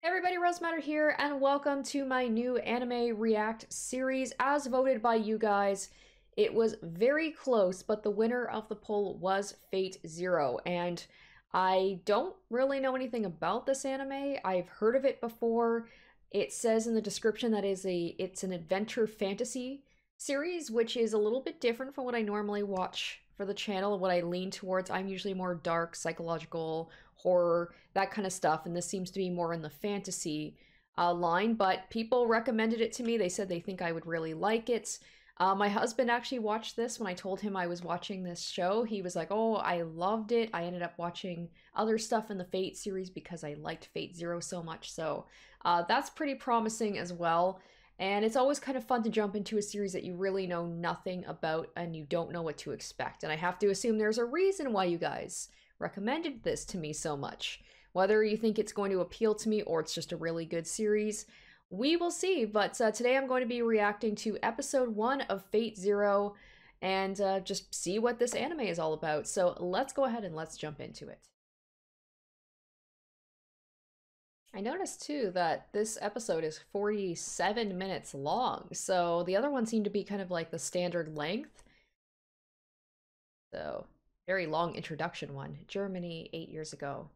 Hey everybody, Rosematter here, and welcome to my new anime react series. As voted by you guys, it was very close, but the winner of the poll was Fate Zero, and I don't really know anything about this anime. I've heard of it before. It says in the description that it's an adventure fantasy series, which is a little bit different from what I normally watch for the channel, what I lean towards. I'm usually more dark, psychological, horror, that kind of stuff, and this seems to be more in the fantasy line, but people recommended it to me. They said they think I would really like it. My husband actually watched this when I told him I was watching this show. He was like, oh, I loved it. I ended up watching other stuff in the Fate series because I liked Fate Zero so much, so that's pretty promising as well. And it's always kind of fun to jump into a series that you really know nothing about and you don't know what to expect. And I have to assume there's a reason why you guys recommended this to me so much. Whether you think it's going to appeal to me or it's just a really good series, we will see. But today I'm going to be reacting to episode 1 of Fate Zero and just see what this anime is all about. So let's go ahead and let's jump into it. I noticed too that this episode is 47 minutes long, so the other one seemed to be kind of like the standard length. So, very long introduction one. Germany 8 years ago.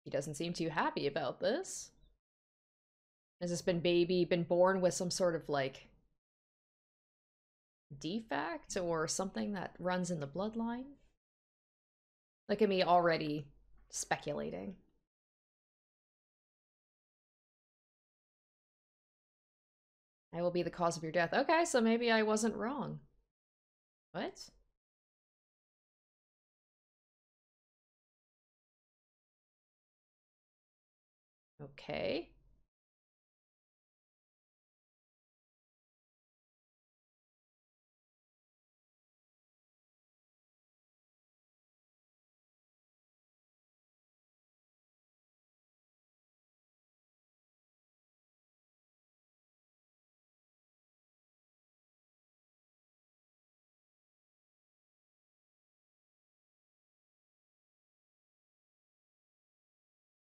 He doesn't seem too happy about this. Has this been born with some sort of like defect or something that runs in the bloodline? Look at me already speculating. I will be the cause of your death. Okay, so maybe I wasn't wrong. What? Okay.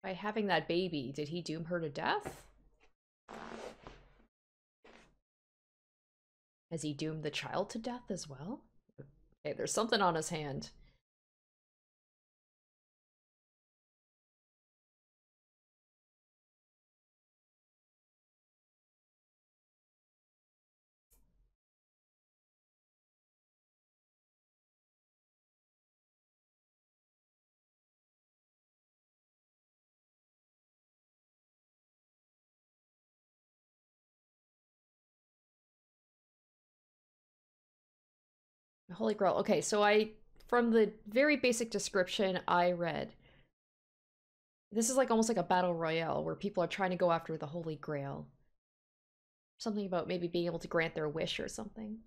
By having that baby, did he doom her to death? Has he doomed the child to death as well? Okay, there's something on his hand. Holy Grail. Okay, so from the very basic description I read, this is like almost like a battle royale where people are trying to go after the Holy Grail. Something about maybe being able to grant their wish or something.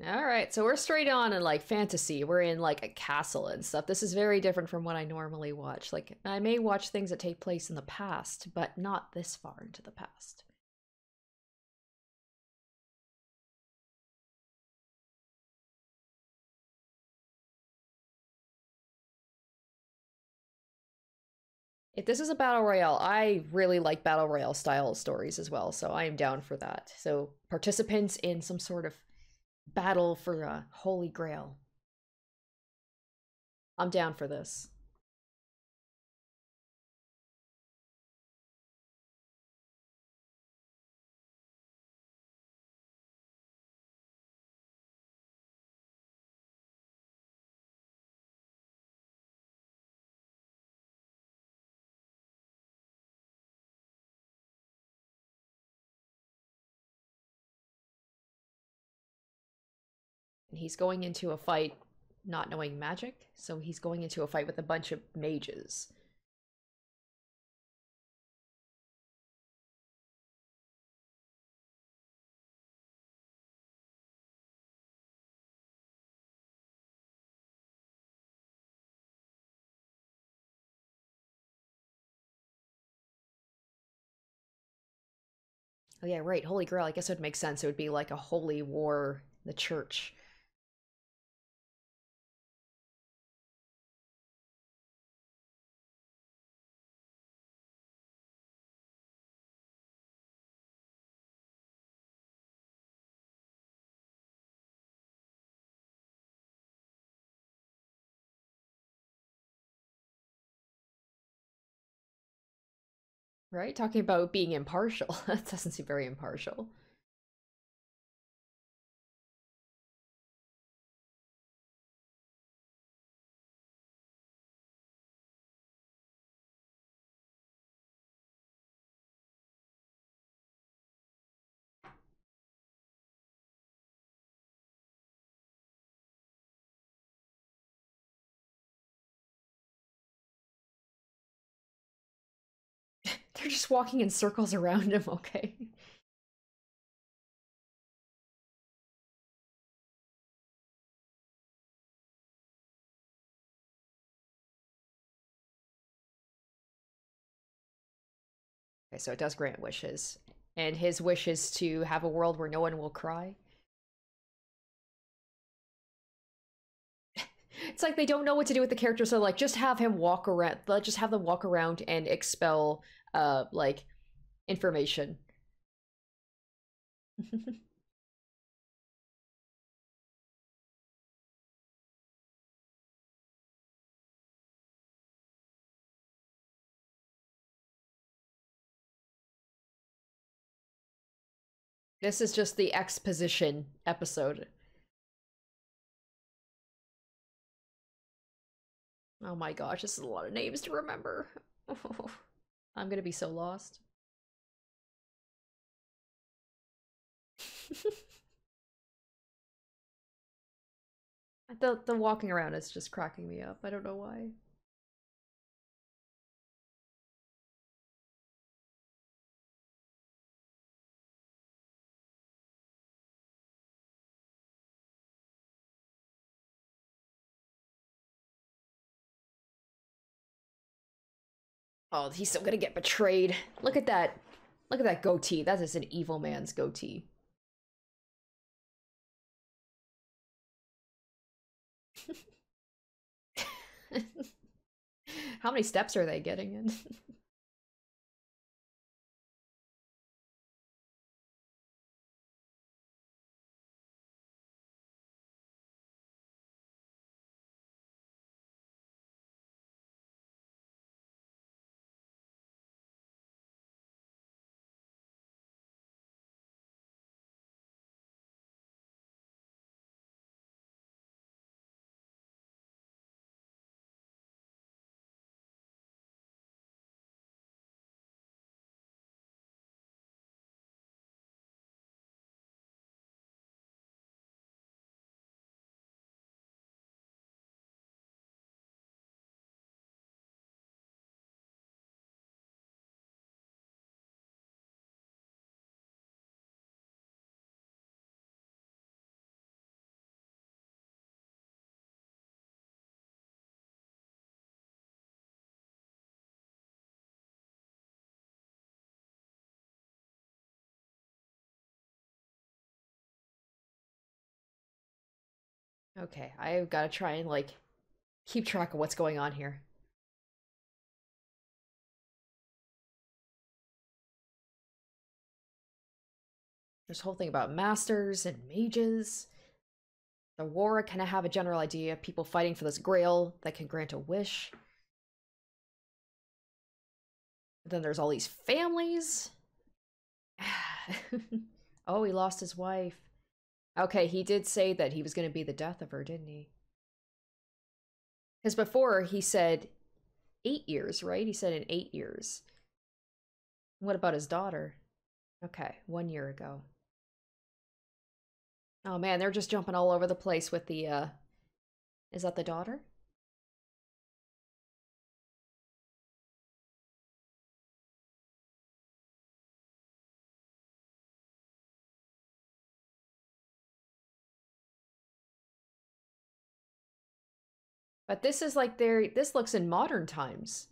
All right, so we're straight on in like fantasy. We're in like a castle and stuff. This is very different from what I normally watch. Like, I may watch things that take place in the past, but not this far into the past. If this is a battle royale, I really like battle royale style stories as well, so I am down for that. So, participants in some sort of battle for a Holy Grail. I'm down for this. He's going into a fight not knowing magic, so he's going into a fight with a bunch of mages. Oh yeah, right. Holy Grail. I guess it would make sense. It would be like a holy war in the church. Right? Talking about being impartial. That doesn't seem very impartial. They're just walking in circles around him, okay? Okay, so it does grant wishes. And his wish is to have a world where no one will cry. It's like they don't know what to do with the character, so like just have him walk around, just have them walk around and expel like information. This is just the exposition episode. Oh my gosh, this is a lot of names to remember. I'm gonna be so lost. The walking around is just cracking me up. I don't know why. Oh, he's still gonna get betrayed. Look at that. Look at that goatee. That is an evil man's goatee. How many steps are they getting in? Okay, I've got to try and like keep track of what's going on here. There's a whole thing about masters and mages. The war, I kind of have a general idea. People fighting for this grail that can grant a wish. Then there's all these families. Oh, he lost his wife. Okay, he did say that he was going to be the death of her, didn't he? Because before he said 8 years, right? He said in 8 years. What about his daughter? Okay, 1 year ago. Oh man, they're just jumping all over the place with the, is that the daughter? But this is like this looks in modern times.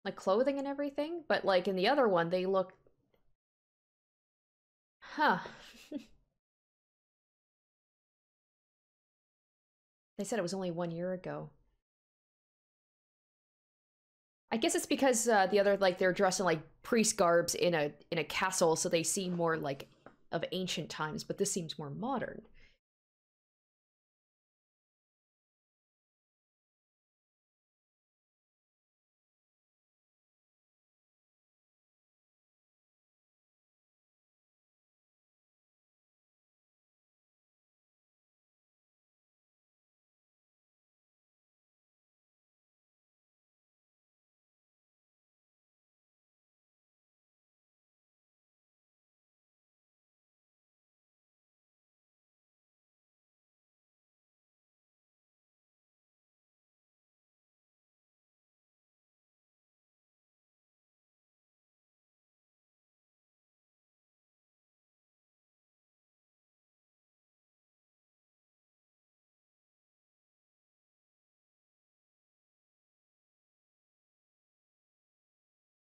Like clothing and everything, but like in the other one, they look, huh. They said it was only 1 year ago. I guess it's because the other like they're dressed in like priest garbs in a castle, so they seem more like of ancient times. But this seems more modern.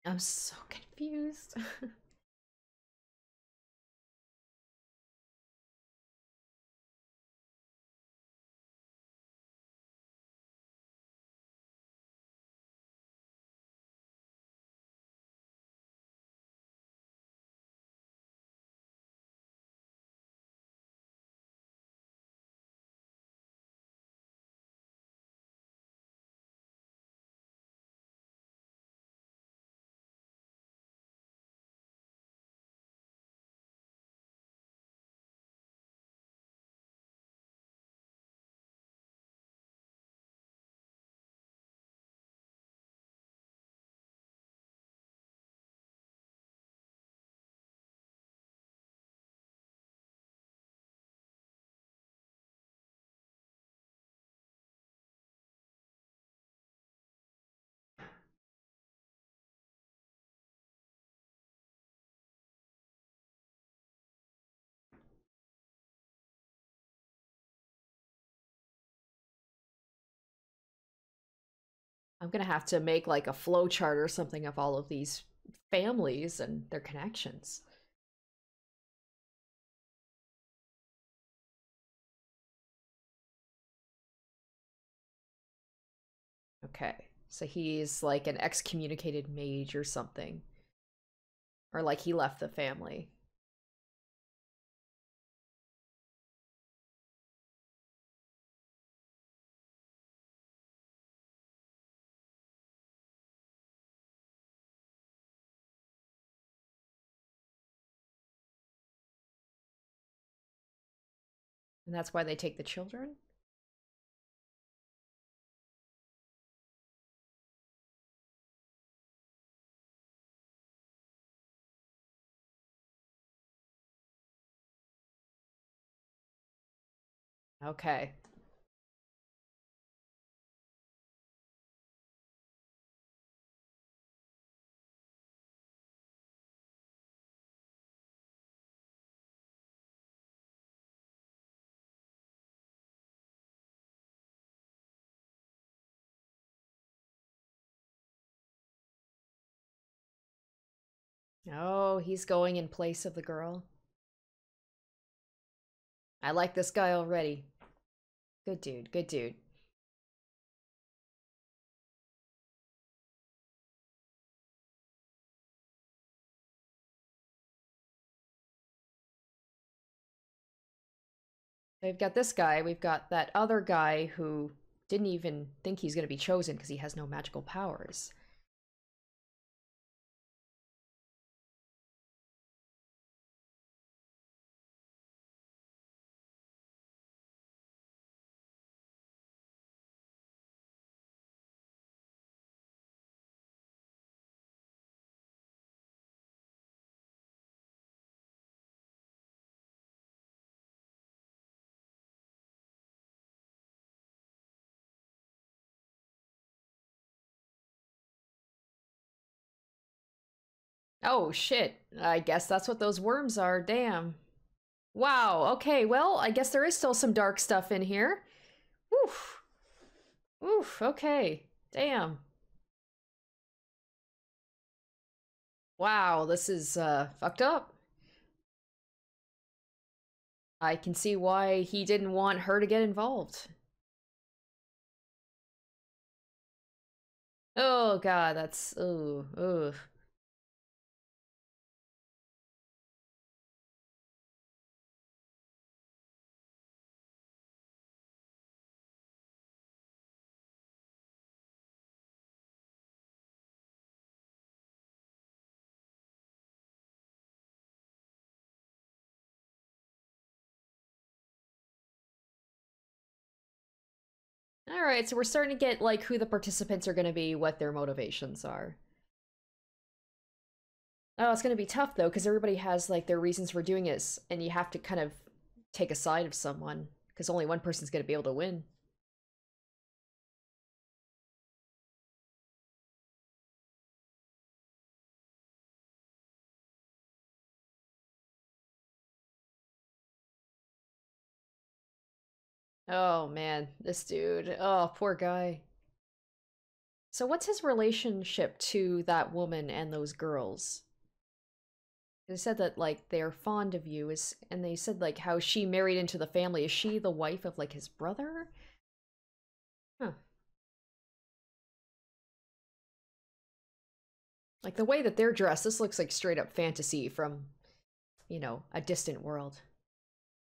I'm so confused. I'm gonna have to make like a flow chart or something of all of these families and their connections. Okay, so he's like an excommunicated mage or something, or like he left the family. And that's why they take the children? Okay. Oh, he's going in place of the girl. I like this guy already. Good dude, good dude. We've got this guy, we've got that other guy who didn't even think he's gonna be chosen because he has no magical powers. Oh shit. I guess that's what those worms are. Damn. Wow. Okay, well, I guess there is still some dark stuff in here. Oof. Oof. Okay. Damn. Wow, this is fucked up. I can see why he didn't want her to get involved. Oh god, that's ooh. All right, so we're starting to get like who the participants are going to be, what their motivations are. Oh, it's going to be tough though because everybody has like their reasons for doing it, and you have to kind of take a side of someone because only one person's going to be able to win. Oh man, this dude. Oh, poor guy. So what's his relationship to that woman and those girls? They said that like they're fond of you is and they said like how she married into the family. Is she the wife of like his brother? Huh. Like the way that they're dressed, this looks like straight up fantasy from, a distant world.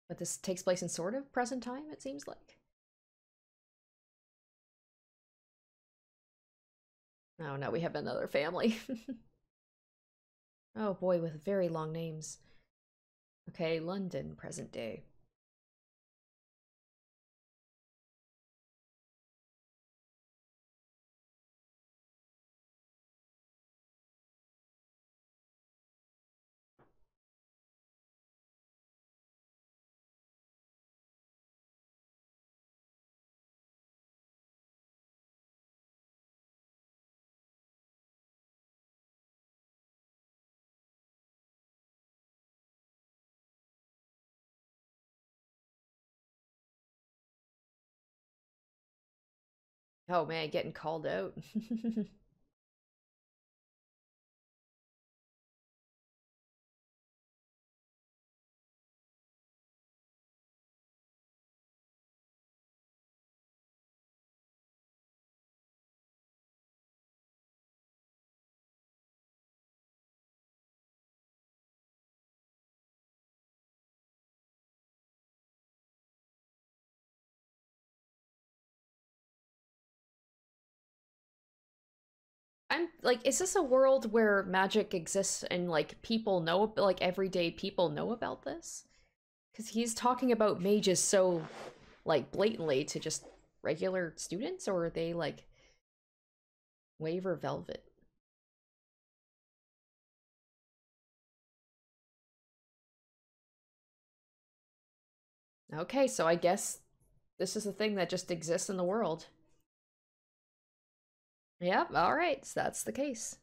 But this takes place in sort of present time, it seems like. Oh no, we have another family. Oh boy, with very long names. Okay, London, present day. Oh man, getting called out. I'm like, is this a world where magic exists and like people know, like everyday people know about this? Because he's talking about mages so like blatantly to just regular students, or are they like waiver velvet? Okay, so I guess this is a thing that just exists in the world. Yep, all right, so that's the case.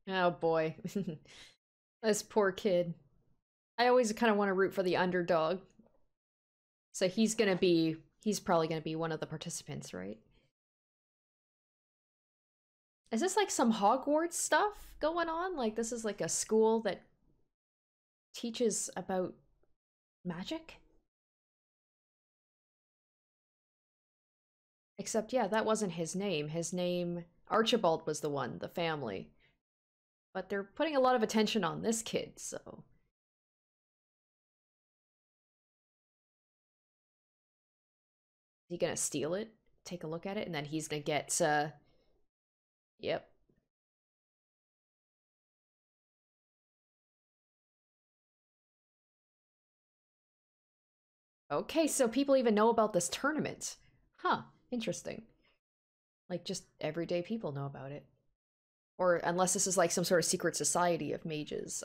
Oh boy. This poor kid. I always kind of want to root for the underdog. So he's probably gonna be one of the participants, right? Is this like some Hogwarts stuff going on? Like this is like a school that teaches about magic? Except, yeah, that wasn't his name. His name, Archibald was the one, the family. But they're putting a lot of attention on this kid, so. Is he gonna steal it? Take a look at it, and then he's gonna get, yep. Okay, so people even know about this tournament. Huh, interesting. Like, just everyday people know about it. Or unless this is like some sort of secret society of mages.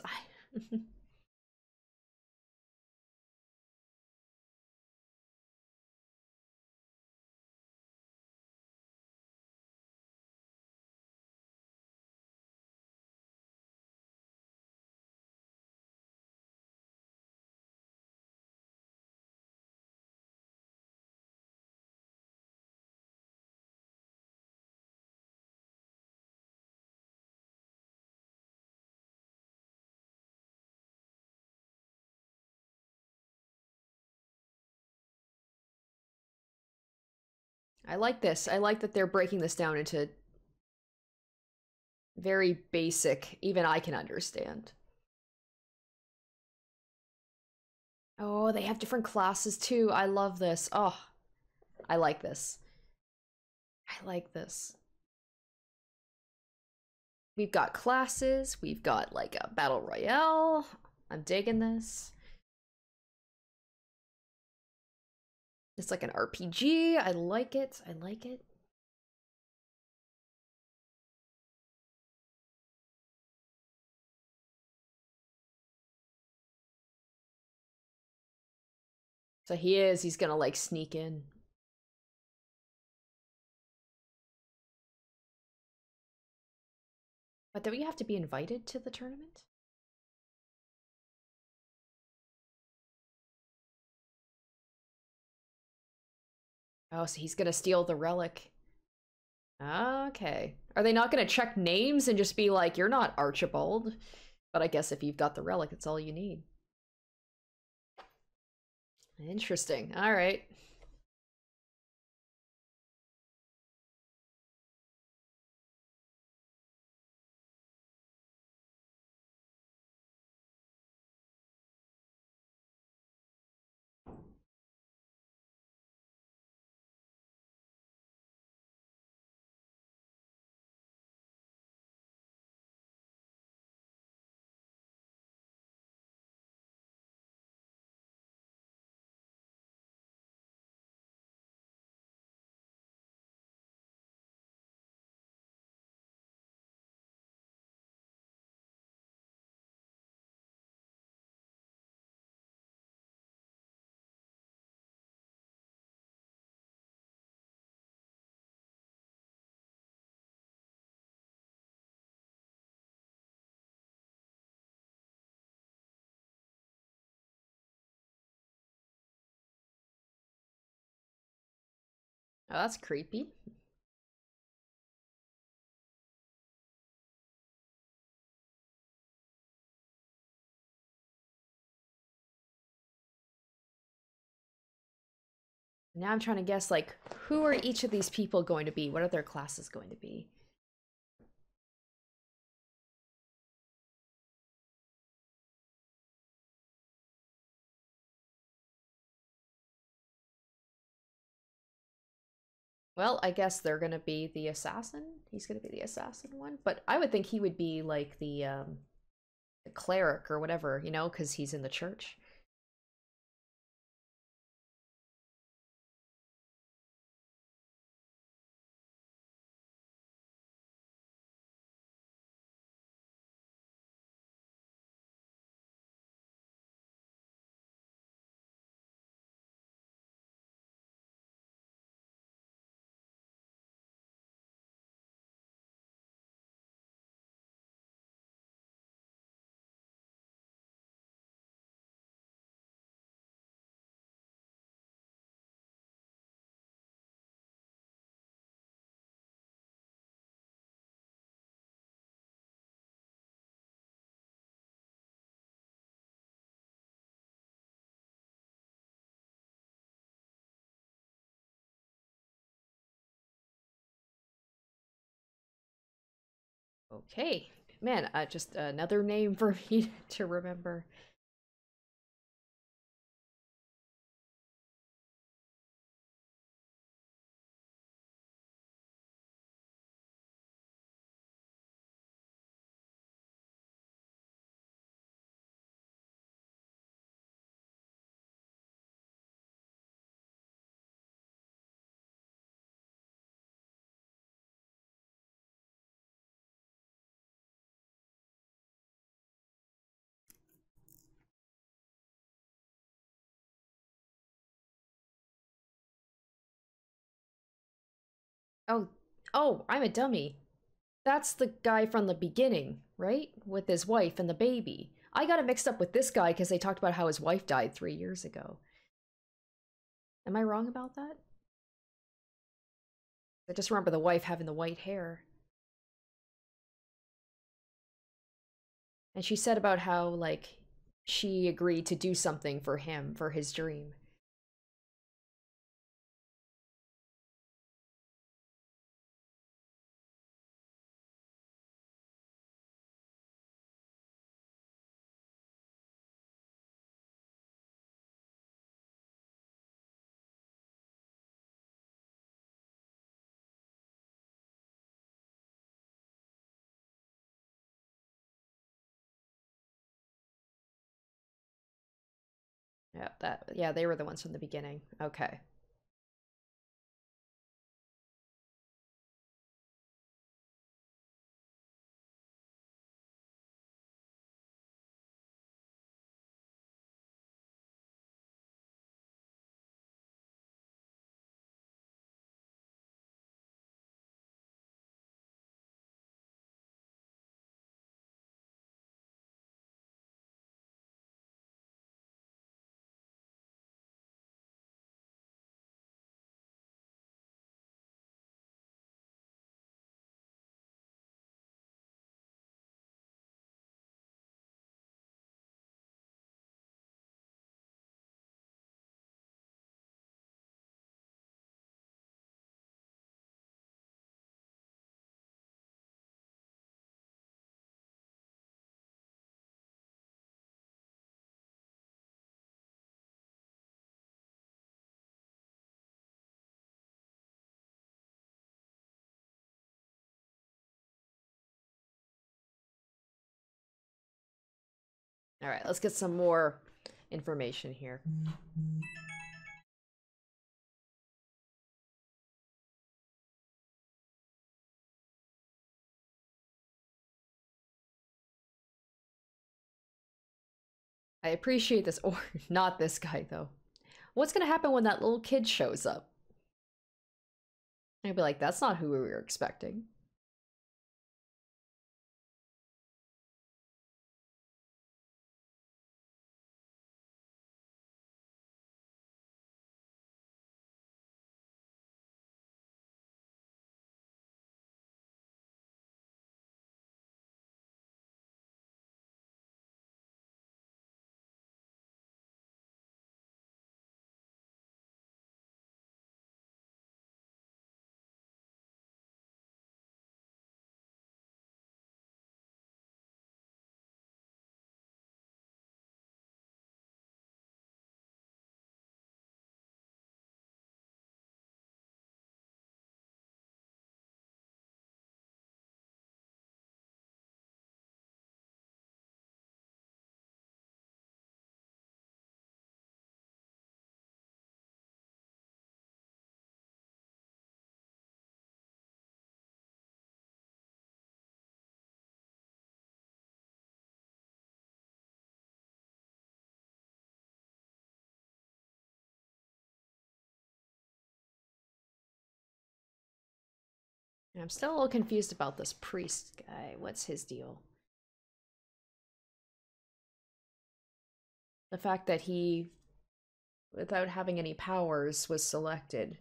I like this. I like that they're breaking this down into very basic, even I can understand. Oh, they have different classes too. I love this. Oh, I like this. I like this. We've got classes, we've got like a battle royale. I'm digging this. It's like an RPG. I like it. I like it. So he's gonna like sneak in. But do we have to be invited to the tournament? Oh, so he's gonna steal the relic. Okay. Are they not gonna check names and just be like, you're not Archibald? But I guess if you've got the relic, it's all you need. Interesting. All right. Oh, that's creepy. Now I'm trying to guess, like, who are each of these people going to be? What are their classes going to be? Well, I guess they're gonna be the assassin. He's gonna be the assassin one, but I would think he would be like the cleric or whatever, you know, because he's in the church. Okay, man, just another name for me to remember. Oh, oh, I'm a dummy. That's the guy from the beginning, right? With his wife and the baby. I got it mixed up with this guy because they talked about how his wife died 3 years ago. Am I wrong about that? I just remember the wife having the white hair. And she said about how, like, she agreed to do something for him, for his dream. Yeah, they were the ones from the beginning. Okay. All right, let's get some more information here. I appreciate this, or not this guy, though. What's gonna happen when that little kid shows up? I'd be like, that's not who we were expecting. I'm still a little confused about this priest guy. What's his deal? The fact that he, without having any powers, was selected.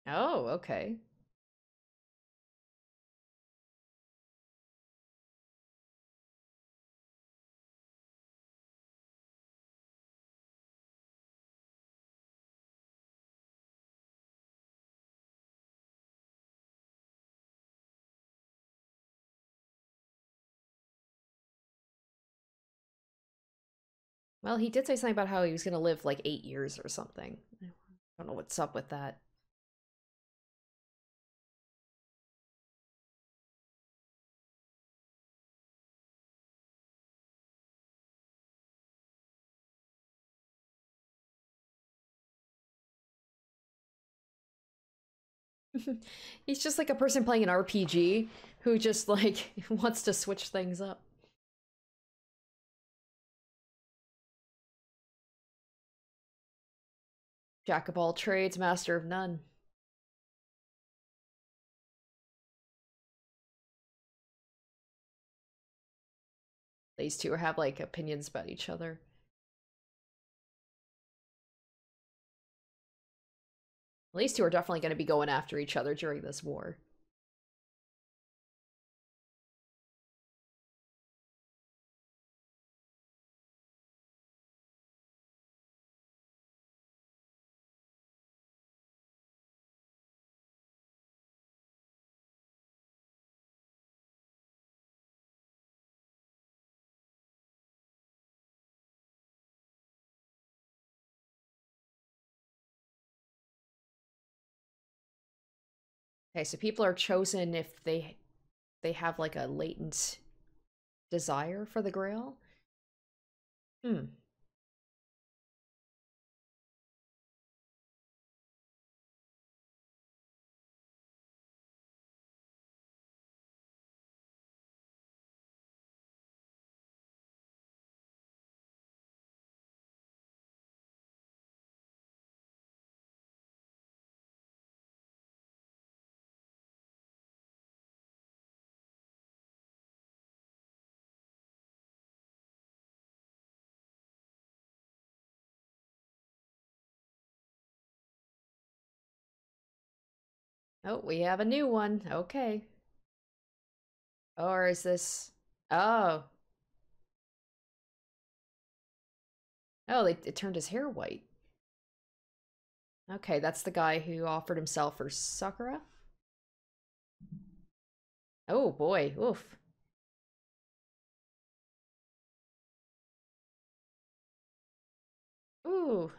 Oh, okay. Well, he did say something about how he was gonna live like 8 years or something. I don't know what's up with that. He's just like a person playing an RPG who just like wants to switch things up. Jack of all trades, master of none. These two have like opinions about each other. These two are definitely going to be going after each other during this war. Okay, so people are chosen if they have like a latent desire for the Grail. Hmm. Oh, we have a new one. Okay. Or is this... Oh. Oh, it turned his hair white. Okay, that's the guy who offered himself for Sakura? Oh boy, oof. Ooh.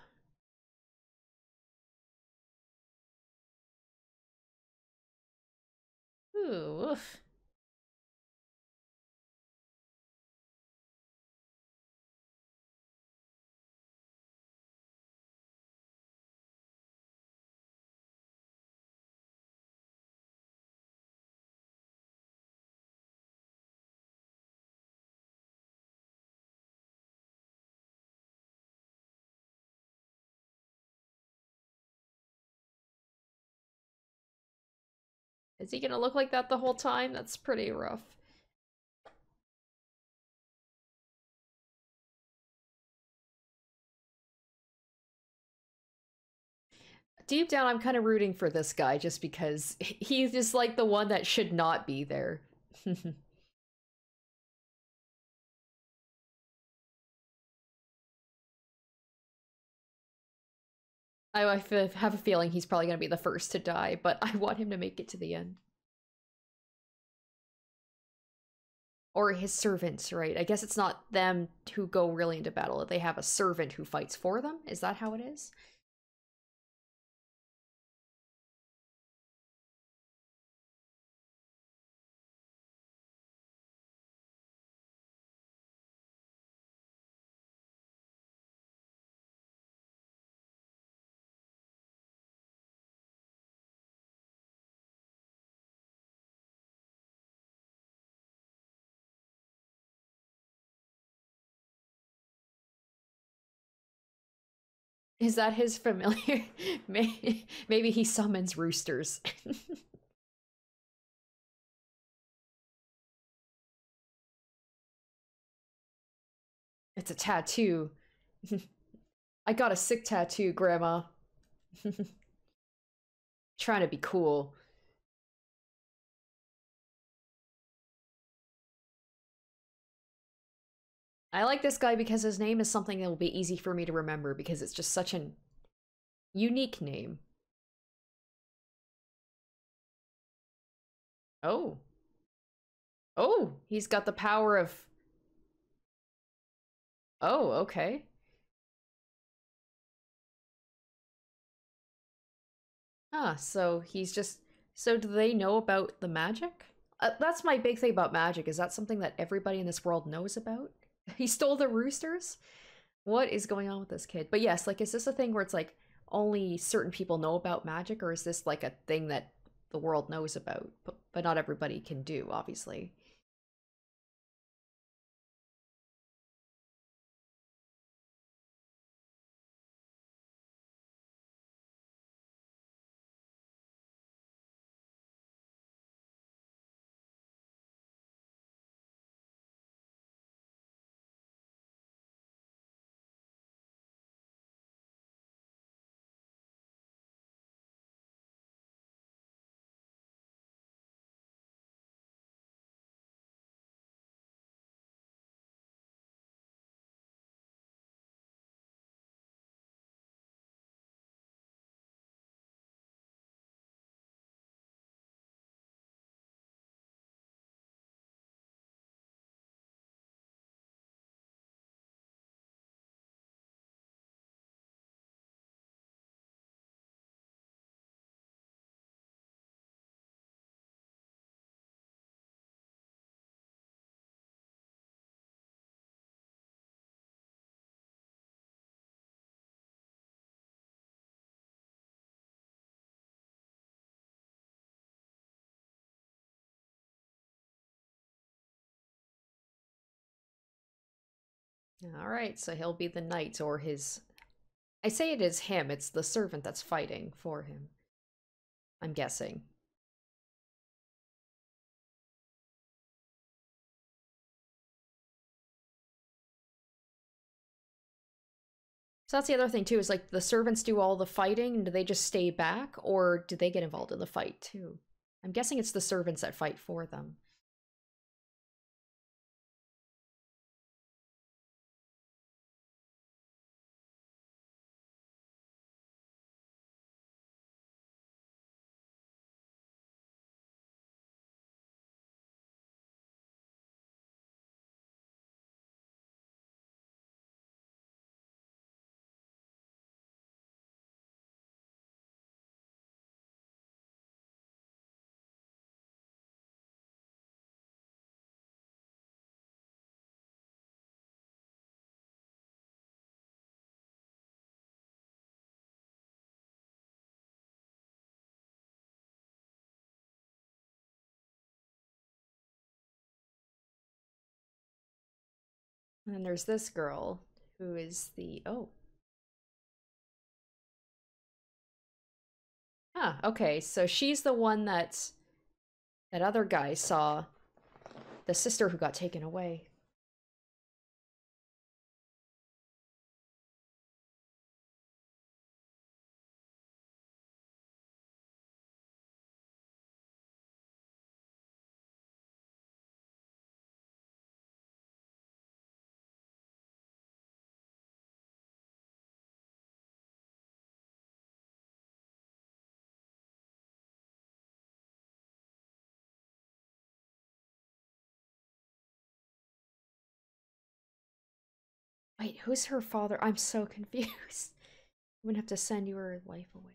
Ooh, oof. Is he gonna look like that the whole time? That's pretty rough. Deep down, I'm kind of rooting for this guy just because he's just like the one that should not be there. have a feeling he's probably going to be the first to die, but I want him to make it to the end. Or his servants, right? I guess it's not them who go really into battle. They have a servant who fights for them. Is that how it is? Is that his familiar? Maybe he summons roosters. It's a tattoo. I got a sick tattoo, Grandma. Trying to be cool. I like this guy because his name is something that will be easy for me to remember because it's just such an unique name. Oh. Oh, he's got the power of... Oh, okay. Ah, so he's just... So do they know about the magic? That's my big thing about magic. Is that something that everybody in this world knows about? He stole the roosters? What is going on with this kid? But yes, like, is this a thing where it's like only certain people know about magic, or is this like a thing that the world knows about, but not everybody can do, obviously? Alright, so he'll be the knight, or his... I say it is him, it's the servant that's fighting for him. I'm guessing. So that's the other thing too, is like the servants do all the fighting, and do they just stay back, or do they get involved in the fight too? I'm guessing it's the servants that fight for them. And then there's this girl, who is the... oh. Huh, okay, so she's the one that other guy saw. The sister who got taken away. Wait, who's her father? I'm so confused. I'm gonna have to send your life away.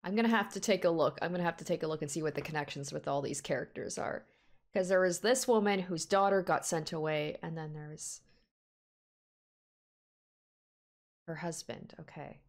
I'm gonna have to take a look. I'm gonna have to take a look and see what the connections with all these characters are. Because there was this woman whose daughter got sent away, and then there's her husband. Okay.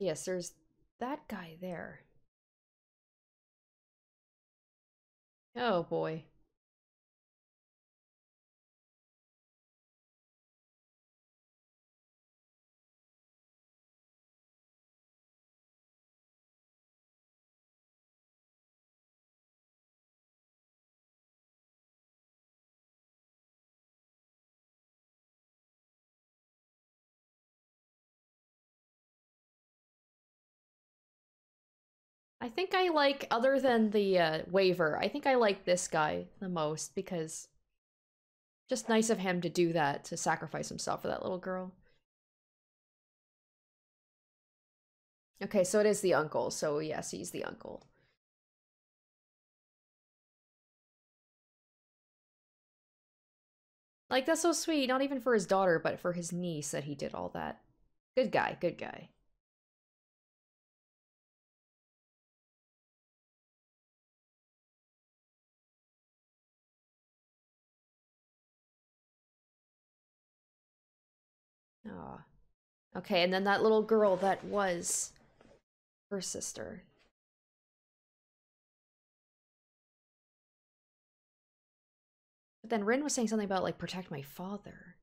Yes, there's that guy there. Oh boy. I think I like, other than the waiver, I think I like this guy the most because just nice of him to do that, to sacrifice himself for that little girl. Okay, so it is the uncle. So yes, he's the uncle. Like, that's so sweet. Not even for his daughter, but for his niece that he did all that. Good guy, good guy. Aw. Okay, and then that little girl that was her sister. But then Rin was saying something about, like, protect my father.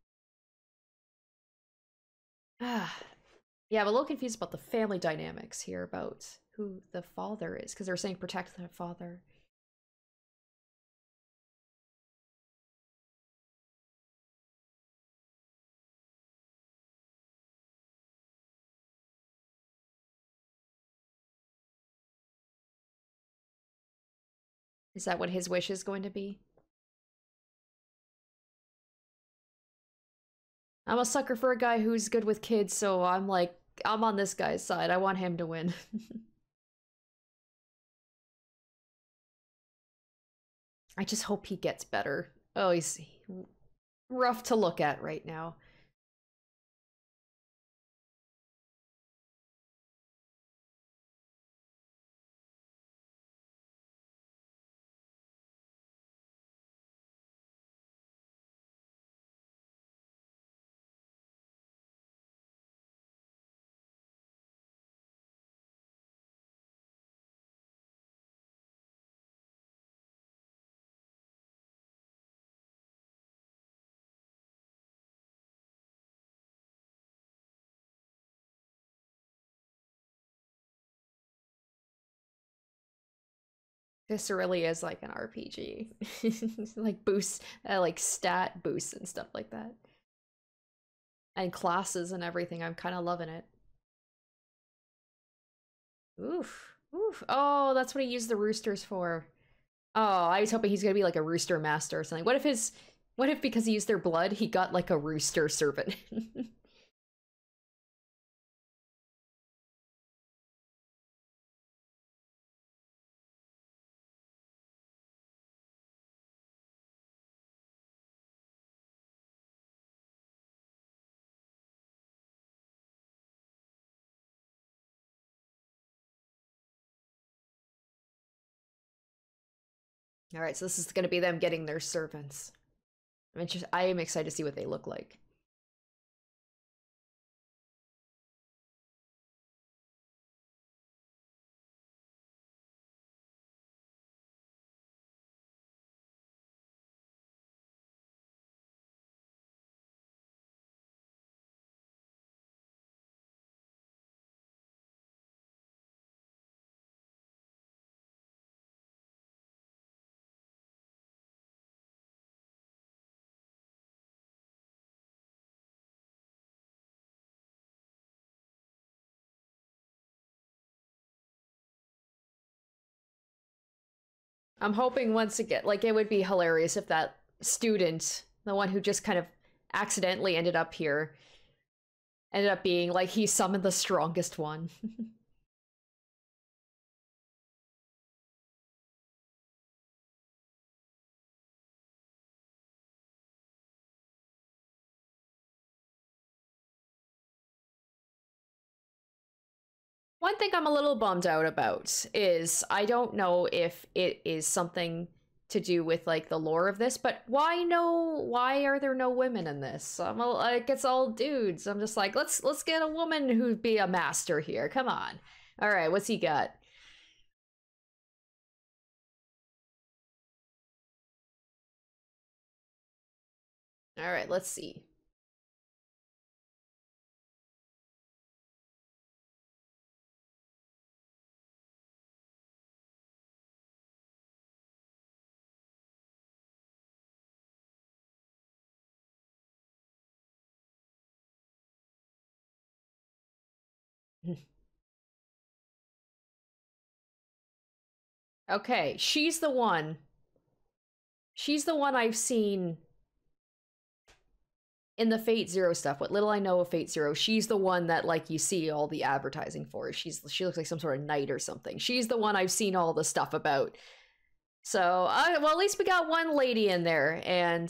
Ah. Yeah, I'm a little confused about the family dynamics here, about who the father is, because they're saying protect the father. Is that what his wish is going to be? I'm a sucker for a guy who's good with kids, so I'm like, I'm on this guy's side. I want him to win. I just hope he gets better. Oh, he's rough to look at right now. This really is like an RPG. Like boost, like stat boosts and stuff like that. And classes and everything. I'm kind of loving it. Oof. Oof. Oh, that's what he used the roosters for. Oh, I was hoping he's gonna be like a rooster master or something. What if because he used their blood, he got like a rooster servant? All right, so this is gonna be them getting their servants. I am excited to see what they look like. I'm hoping once again, like, it would be hilarious if that student, the one who just kind of accidentally ended up here, ended up being like he summoned the strongest one. One thing I'm a little bummed out about is I don't know if it is something to do with like the lore of this, but why are there no women in this? Like it's all dudes. I'm just like, let's get a woman who'd be a master here. Come on. All right, what's he got? All right, let's see. Okay, she's the one. She's the one I've seen in the Fate Zero stuff. What little I know of Fate Zero, she's the one that like you see all the advertising for. She looks like some sort of knight or something. She's the one I've seen all the stuff about. So, well, at least we got one lady in there, and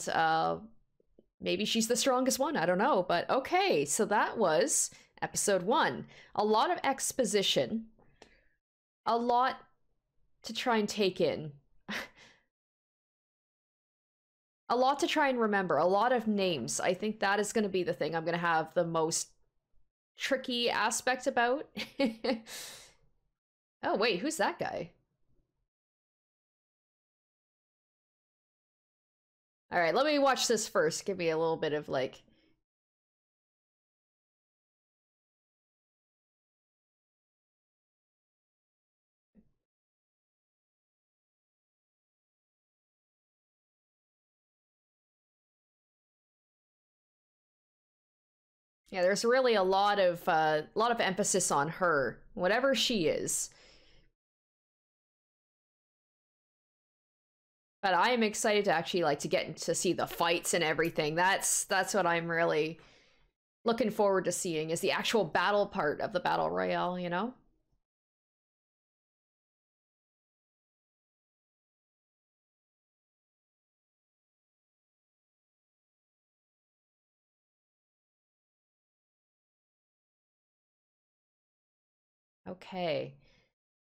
maybe she's the strongest one. I don't know, but okay. So that was episode 1. A lot of exposition, a lot to try and take in. A lot to try and remember, a lot of names. I think that is going to be the thing I'm going to have the most tricky aspect about. Oh, wait, who's that guy? All right, let me watch this first. Give me a little bit of like. Yeah, there's really a lot of emphasis on her, whatever she is. But I am excited to actually like to get to see the fights and everything. That's what I'm really looking forward to seeing is the actual battle part of the battle royale, you know? Okay.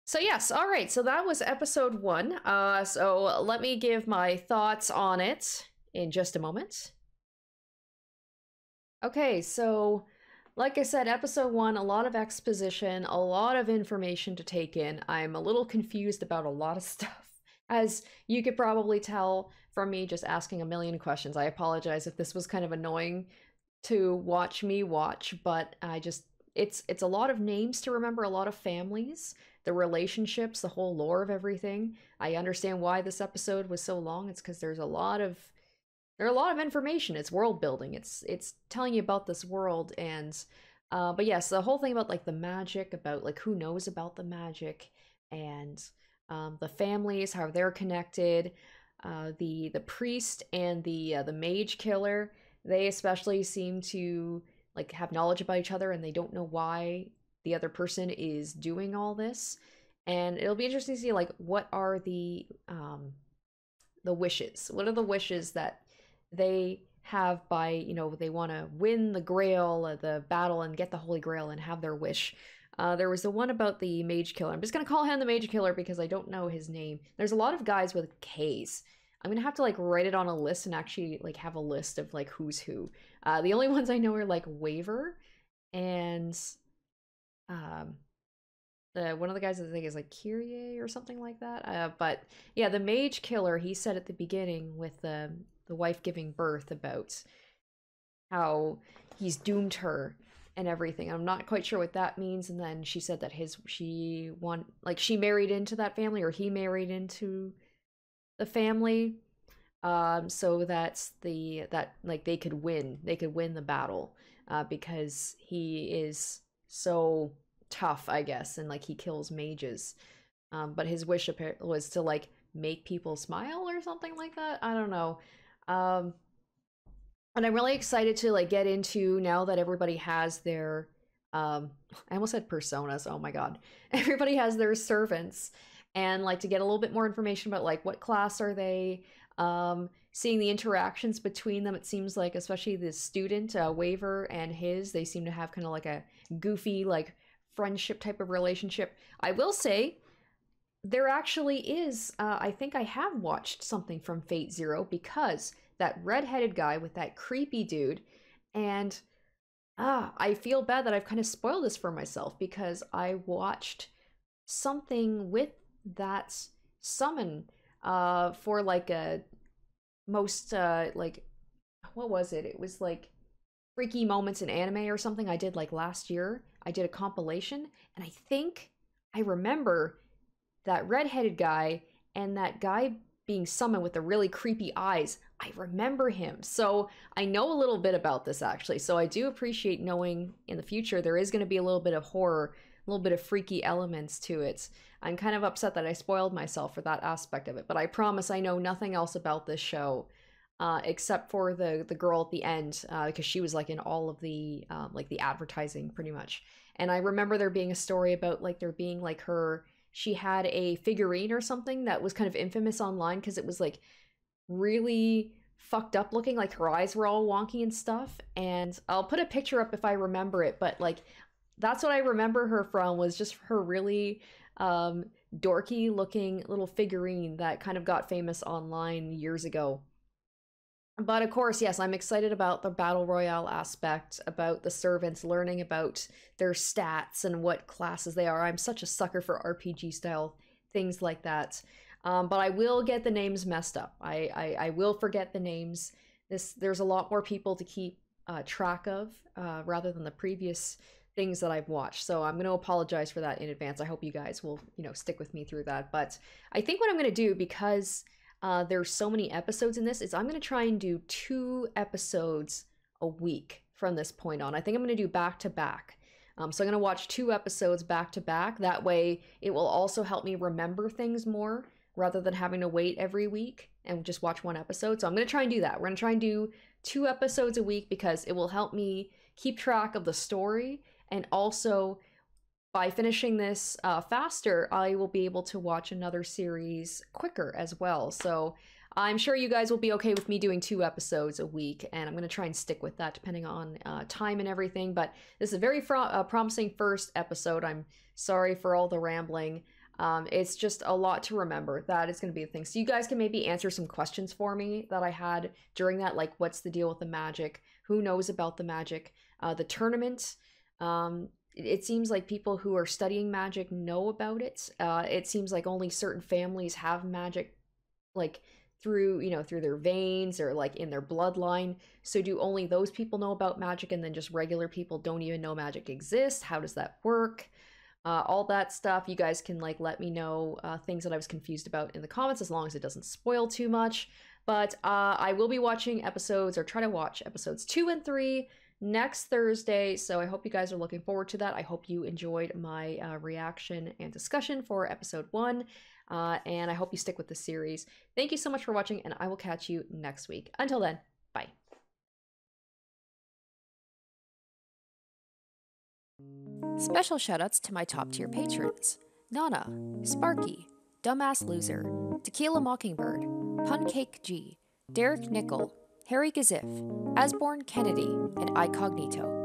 So yes, all right. So that was episode 1. So let me give my thoughts on it in just a moment. Okay, so like I said, episode 1, a lot of exposition, a lot of information to take in. I'm a little confused about a lot of stuff. As you could probably tell from me just asking a million questions. I apologize if this was kind of annoying to watch me watch, but I just it's a lot of names to remember, a lot of families, the relationships, the whole lore of everything. I understand why this episode was so long. It's because there's a lot of information. It's world building. It's telling you about this world and but yes, the whole thing about like the magic, about like who knows about the magic and the families, how they're connected, the priest and the mage killer, they especially seem to like have knowledge about each other and they don't know why the other person is doing all this. And it'll be interesting to see like what are the wishes. What are the wishes that they have by, you know, they want to win the grail, the battle, and get the Holy Grail and have their wish. There was the one about the Mage Killer. I'm just going to call him the Mage Killer because I don't know his name. There's a lot of guys with K's. I'm going to have to like write it on a list and actually like have a list of like who's who. The only ones I know are like Waver and um, one of the guys I think is like Kyrie or something like that. But yeah, the Mage Killer, he said at the beginning with the wife giving birth about how he's doomed her and everything. I'm not quite sure what that means. And then she said that she married into that family or he married into the family. So that's that like they could win the battle, because he is so tough, I guess, and like he kills mages. But his wish was to like make people smile or something like that. I don't know. Um, and I'm really excited to like get into now that everybody has their I almost said personas. Oh my god. Everybody has their servants and like to get a little bit more information about like what class are they, seeing the interactions between them. It seems like especially the student Waver and his, they seem to have kind of like a goofy like friendship type of relationship. I will say there actually is, I think I have watched something from Fate Zero because that redheaded guy with that creepy dude, and I feel bad that I've kind of spoiled this for myself because I watched something with that summon for like a most like what was it? It was like freaky moments in anime or something I did like last year. I did a compilation and I think I remember that redheaded guy and that guy being summoned with the really creepy eyes. I remember him. So I know a little bit about this actually. So I do appreciate knowing in the future there is going to be a little bit of horror, a little bit of freaky elements to it. I'm kind of upset that I spoiled myself for that aspect of it, but I promise I know nothing else about this show. Except for the girl at the end, because she was like in all of the like the advertising pretty much. And I remember there being a story about like there being like she had a figurine or something that was kind of infamous online because it was like really fucked up looking, like her eyes were all wonky and stuff. And I'll put a picture up if I remember it, but like that's what I remember her from, was just her really dorky looking little figurine that kind of got famous online years ago. But of course, yes, I'm excited about the battle royale aspect, about the servants, learning about their stats and what classes they are. I'm such a sucker for RPG style things like that. But I will get the names messed up. I will forget the names. There's a lot more people to keep track of rather than the previous things that I've watched. So I'm going to apologize for that in advance. I hope you guys will, stick with me through that. But I think what I'm going to do, because there's so many episodes in this, is I'm going to try and do 2 episodes a week from this point on. I think I'm going to do back to back. So I'm going to watch 2 episodes back to back. That way it will also help me remember things more rather than having to wait every week and just watch 1 episode. So I'm going to try and do that. We're going to try and do 2 episodes a week because it will help me keep track of the story. And also, by finishing this faster, I will be able to watch another series quicker as well. So I'm sure you guys will be okay with me doing 2 episodes a week, and I'm going to try and stick with that depending on time and everything. But this is a very promising first episode. I'm sorry for all the rambling. It's just a lot to remember. That is going to be the thing. So you guys can maybe answer some questions for me that I had during that, like what's the deal with the magic? Who knows about the magic? The tournament. It seems like people who are studying magic know about it. It seems like only certain families have magic, like through their veins or like in their bloodline. So do only those people know about magic, and then just regular people don't even know magic exists? How does that work? All that stuff. You guys can like let me know things that I was confused about in the comments, as long as it doesn't spoil too much. But I will be watching episodes, or try to watch episodes 2 and 3 next Thursday, so I hope you guys are looking forward to that. I hope you enjoyed my reaction and discussion for episode 1, and I hope you stick with the series. Thank you so much for watching, and I will catch you next week. Until then, bye. Special shoutouts to my top tier patrons: Nana, Sparky, Dumbass Loser, Tequila Mockingbird, Puncake G, Derek Nickel, Harry Gazif, Asborn Kennedy, and Icognito.